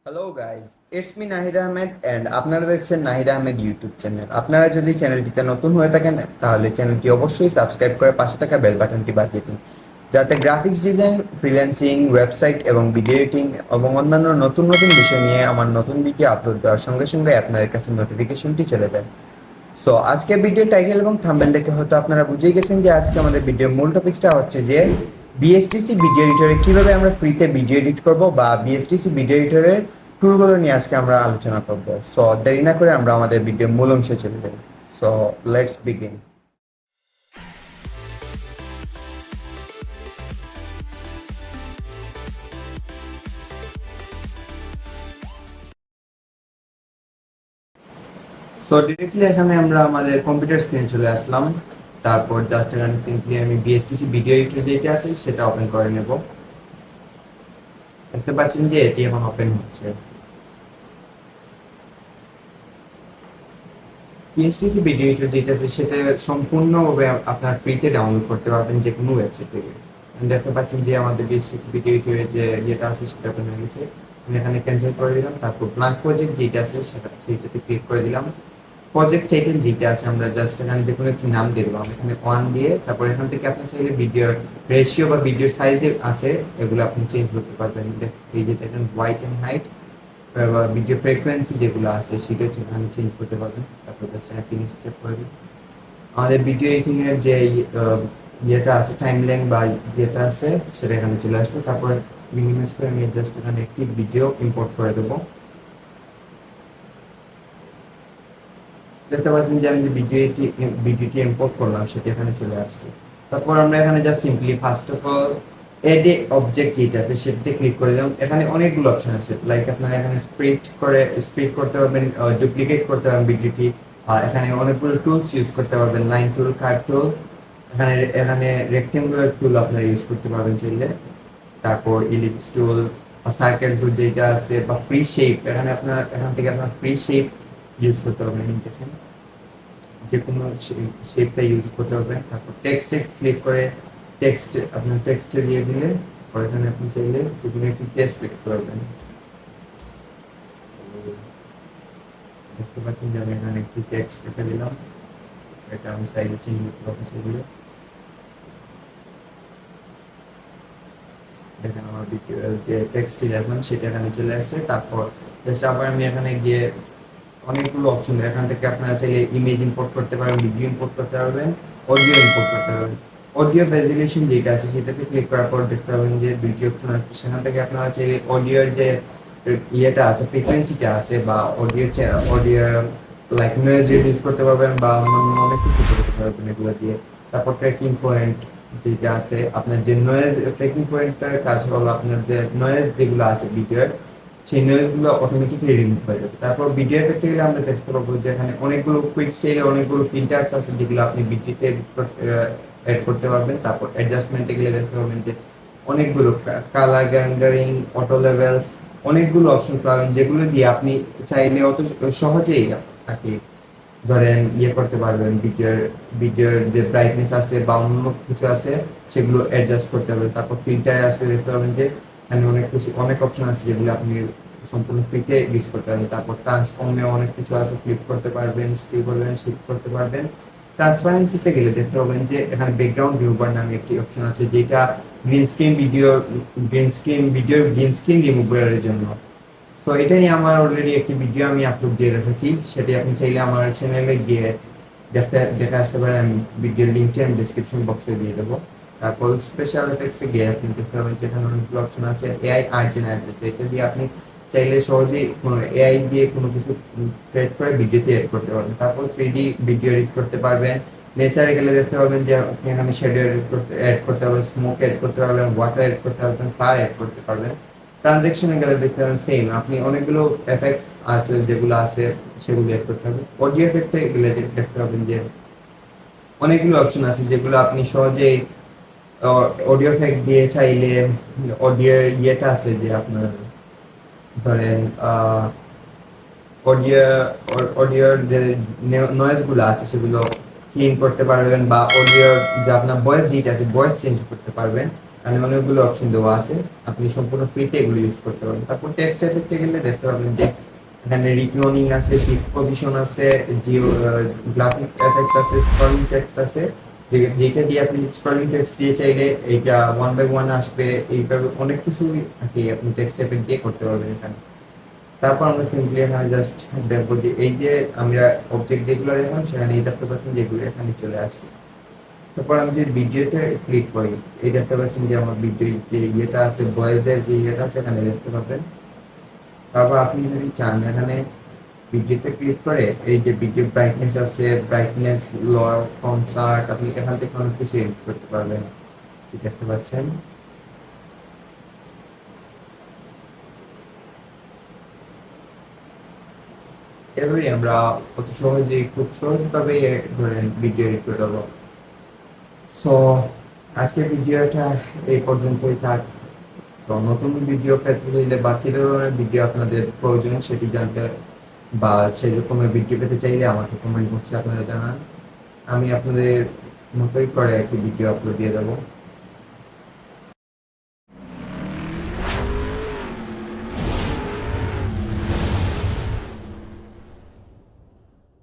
Hello guys, it's me Nahid Ahmed and আপনারা দেখছেন Nahid Ahmed YouTube channel. আপনারা যদি চ্যানেলটিতে নতুন হয়ে থাকেন তাহলে চ্যানেলটি অবশ্যই সাবস্ক্রাইব করে পাশে থাকা বেল বাটনটি বাজিয়ে দিন, যাতে গ্রাফিক্স ডিজাইন, ফ্রিল্যান্সিং, ওয়েবসাইট এবং ভিডিও এডিটিং এবং অন্যান্য নতুন নতুন বিষয় নিয়ে আমার নতুন ভিডিও আপলোড দেওয়ার সঙ্গে সঙ্গে আপনাদের কাছে নোটিফিকেশনটি চলে যায়। সো আজকে ভিডিও টাইটেল এবং থাম্বনেল দেখে হয়তো আপনারা বুঝেই গেছেন যে আজকে আমাদের ভিডিওর মূল টপিকসটা হচ্ছে যে বিএসটিসি ভিডিও এডিটরে কিভাবে আমরা ফ্রিতে ভিডিও এডিট করব বা বিএসটিসি ভিডিও এডিটরের টুলগুলো নিয়ে আজকে আমরা আলোচনা করব। সো দেরি না করে আমরা আমাদের ভিডিওর মূল অংশে চলে যাই। So let's begin. So directly এখানে আমরা আমাদের কম্পিউটার স্ক্রিনে চলে আসলাম। তারপর জাস্ট এখানে সিম্পলি আমি বিএসটিসি ভিডিও এডিটর যেটা আছে সেটা ওপেন করে নেব। দেখতে পাচ্ছেন যে এটি এখন ওপেন হচ্ছে। পিএসটিসি ভিডিও এডিটর যেটা আছে সেটা সম্পূর্ণভাবে আপনার ফ্রিতে ডাউনলোড করতে পারবেন যে কোনো ওয়েবসাইট থেকে। দেখতে পাচ্ছেন যে আমাদের পিএসটিসি ভিডিও এডিটরের যে ইয়েটা আছে সেটা ওপেন হয়ে গেছে। আমি এখানে ক্যান্সেল করে দিলাম। তারপর ব্ল্যাঙ্ক প্রজেক্ট যেটা আছে সেইটাতে ক্লিক করে দিলাম। প্রজেক্ট টাইটেল যেটা আছে আমরা জাস্ট এখানে যে কোনো একটি নাম দিয়ে দিলাম। এখানে 1 দিয়ে তারপর এখান থেকে আপনি চাইলে ভিডিওর রেশিও বা ভিডিওর সাইজ আছে এগুলো আপনি চেঞ্জ করতে পারবেন। এই যে দেখেন হোয়াইট এন্ড হাইট বা ভিডিও ফ্রিকোয়েন্সি যেগুলো আছে সেটা এখানে চেঞ্জ করতে পারবেন। তারপর জাস্ট ফিনিশ স্টেপ করে দিন। আমাদের ভিডিও এডিটিং এর যে ইয়েটা আছে টাইমলাইন বা যেটা আছে সেটা এখানে চলে আসবে। তারপর মিনিমাইজ করে আমি জাস্ট এখানে একটি ভিডিও ইম্পোর্ট করে দেবো। দেখতে পাচ্ছেন যে আমি যে ভিডিওটি ইম্পোর্ট করলাম সেটা এখানে চলে আসছে। তারপর আমরা এখানে just simply first of all add a object যেটা আছে সেটাতে ক্লিক করে দিলাম। এখানে অনেকগুলো অপশন আছে, লাইক আপনারা এখানে স্প্লিট করতে পারবেন, ডুপ্লিকেট করতে পারবেন ভিডিওটি। এখানে অনেকগুলো টুলস ইউজ করতে পারবেন, লাইন টুল, কাট টুল, এখানে এখানে রেক্টেঙ্গুলার টুল আপনারা ইউজ করতে পারবেন চাইলে। তারপর ইলিপস টুল, সার্কেল টুল যেটা আছে, বা ফ্রি শেপ, এখানে আপনার এখান থেকে আপনার ফ্রি শেপ ইউজ করতে পারবেন। দেখেন যে কোনো শেপটা ইউজ করতে পারবেন। তারপর টেক্সটে ক্লিক করে টেক্সট আপনার টেক্সটে দিয়ে দিলে পরে এখানে আপনি চাইলে যে কোনো একটি টেক্সট লিখতে পারবেন। দেখতে পাচ্ছেন যে আমি এখানে একটি টেক্সট লিখে দিলাম। এটা আমি সাইজে চেঞ্জ করতে পারবো সেগুলো। দেখেন আমার যে টেক্সটটি লিখলাম সেটা এখানে চলে আসছে। তারপর জাস্ট আবার আমি এখানে গিয়ে অনেকগুলো অপশন, এখান থেকে আপনারা চাইলে ইমেজ ইম্পোর্ট করতে পারবেন, ভিডিও ইম্পোর্ট করতে পারবেন, অডিও ইম্পোর্ট করতে পারবেন। অডিও রেজুলেশন যেটা আছে সেটাতে ক্লিক করার পর দেখতে পাবেন যে দুইটি অপশন আছে। সেখান থেকে আপনারা চাইলে অডিওর যে ইয়েটা আছে, ফ্রিকোয়েন্সিটা আছে, বা অডিও লাইক নয়েজ রিডিউস করতে পারবেন বা অন্যান্য অনেক কিছু করতে পারবেন এগুলো দিয়ে। তারপর ট্র্যাকিং পয়েন্ট যেটা আছে, আপনার যে নয়েজ ট্র্যাকিং পয়েন্টের কাজ হলো আপনার যে নয়েজ যেগুলো আছে ভিডিওর, সেই নয়েজগুলো অটোমেটিকলি রিমুভ হয়ে যাবে। তারপর ভিডিও এফেক্টে গেলে আমরা দেখতে পাবো যে এখানে অনেকগুলো কুইক স্টাইলে অনেকগুলো ফিল্টার্স আছে যেগুলো আপনি ভিডিওতে এড করতে পারবেন। তারপর অ্যাডজাস্টমেন্টে গেলে দেখতে পাবেন যে অনেকগুলো কালার গ্রাইন্ডারিং, অটো লেভেলস, অনেকগুলো অপশন পাবেন যেগুলো দিয়ে আপনি চাইলে অত সহজেই তাকে ধরেন ইয়ে করতে পারবেন। ভিডিওর যে ব্রাইটনেস আছে বা অন্য কিছু আছে সেগুলো অ্যাডজাস্ট করতে পারবেন। তারপর ফিল্টারে আসলে দেখতে পাবেন যে এখানে অনেক অপশন আছে যেগুলো আপনি সম্পূর্ণ ফ্রিতে ইউজ করতে পারবেন। তারপর ট্রান্সফর্মে অনেক কিছু আছে, ক্লিক করতে পারবেন, স্কিপ করবেন, শিফট করতে পারবেন। ট্রান্সপারেন্সিতে গেলে দেখতে পাবেন যে এখানে ব্যাকগ্রাউন্ড রিমুভার নামে একটি অপশন আছে যেটা গ্রিন স্ক্রিন রিমুভারের জন্য। তো এটা নিয়ে আমার অলরেডি একটি ভিডিও আমি আপলোড দিয়ে রেখেছি, সেটি আপনি চাইলে আমার চ্যানেলে গিয়ে দেখে আসতে পারেন। আমি ভিডিওর লিঙ্কটি আমি ডিসক্রিপশন বক্সে দিয়ে দেবো। তারপর স্পেশাল এফেক্টসে গিয়ে আপনি দেখতে পাবেন যেখানে অনেকগুলো অপশন আছে, এআই আর্ট জেনারেটর, এটা দিয়ে আপনি চাইলে সহজেই কোনো এআই দিয়ে কোনো কিছু ক্রিয়েট করে ভিডিওতে এড করতে পারবেন। তারপর 3D ভিডিও এডিট করতে পারবেন। নেচারে গেলে দেখতে পাবেন যে আপনি এখানে শ্যাডো এড করতে পারবেন, স্মোক এড করতে পারবেন, ওয়াটার এড করতে পারবেন, ফায়ার এড করতে পারবেন। ট্রানজ্যাকশনে গেলে দেখতে পাবেন সেম, আপনি অনেকগুলো এফেক্টস আছে যেগুলো আছে সেগুলো এড করতে হবে। অডিও এফেক্টে গেলে দেখতে পাবেন যে অনেকগুলো অপশন আছে যেগুলো আপনি সহজেই অডিও এফেক্ট দিয়ে চাইলে অডিওর ইয়েটা আছে যে আপনার ধরেন অডিও অডিওর যে নয়েজগুলো আছে সেগুলো ক্লিন করতে পারবেন, বা অডিওর যে আপনার ভয়েস যেটা আছে ভয়েস চেঞ্জ করতে পারবেন। মানে অনেকগুলো অপশন দেওয়া আছে, আপনি সম্পূর্ণ ফ্রিতে এগুলো ইউজ করতে পারবেন। তারপর টেক্সট এফেক্টে গেলে দেখতে পাবেন যে এখানে রিক্লোনিং আছে, শিফট পজিশন আছে, জিও গ্রাফিক এফেক্টস আছে, স্ক্রলিং টেক্সট আছে, যেটা দিয়ে আপনি স্ক্রলিং টেক্সট দিয়ে চাইলে এইটা ওয়ান বাই ওয়ান আসবে, এইভাবে অনেক কিছুই আর আপনি টেক্সট এফেক্ট দিয়ে করতে পারবেন এখানে। তারপর আমরা সিম্পলি এখানে জাস্ট দেখবো যে এই যে আমরা অবজেক্ট যেগুলো দেখলাম সেখানে এই দেখতে পাচ্ছেন যেগুলো এখানে চলে আসছে। তারপর আমি যদি ভিডিওতে ক্লিক করি, এই দেখতে পাচ্ছেন যে আমার ভিডিও যে ইয়েটা আছে, ভয়েসের যে ইয়েটা আছে এখানে দেখতে পাবেন। তারপর আপনি যদি চান এখানে ভিডিওতে ক্লিক করে এই যে ভিডিও ব্রাইটনেস আছে, ব্রাইটনেস, ল, কনসার্ট, আপনি এখান থেকে অনেক কিছু এডিট করতে পারবেন, দেখতে পাচ্ছেন। এভাবেই আমরা অত সহজেই, খুব সহজভাবে ধরেন ভিডিও এডিট করে দেবো। সো আজকের ভিডিওটা এই পর্যন্তই থাক। তো নতুন ভিডিও পেতে চাইলে বা কী ধরনের ভিডিও আপনাদের প্রয়োজন সেটি জানতে বা সেই রকমের ভিডিও পেতে চাইলে আমাকে কমেন্ট বক্সে আপনারা জানান, আমি আপনাদের মতোই করে একটি ভিডিও আপলোড দিয়ে দেবো।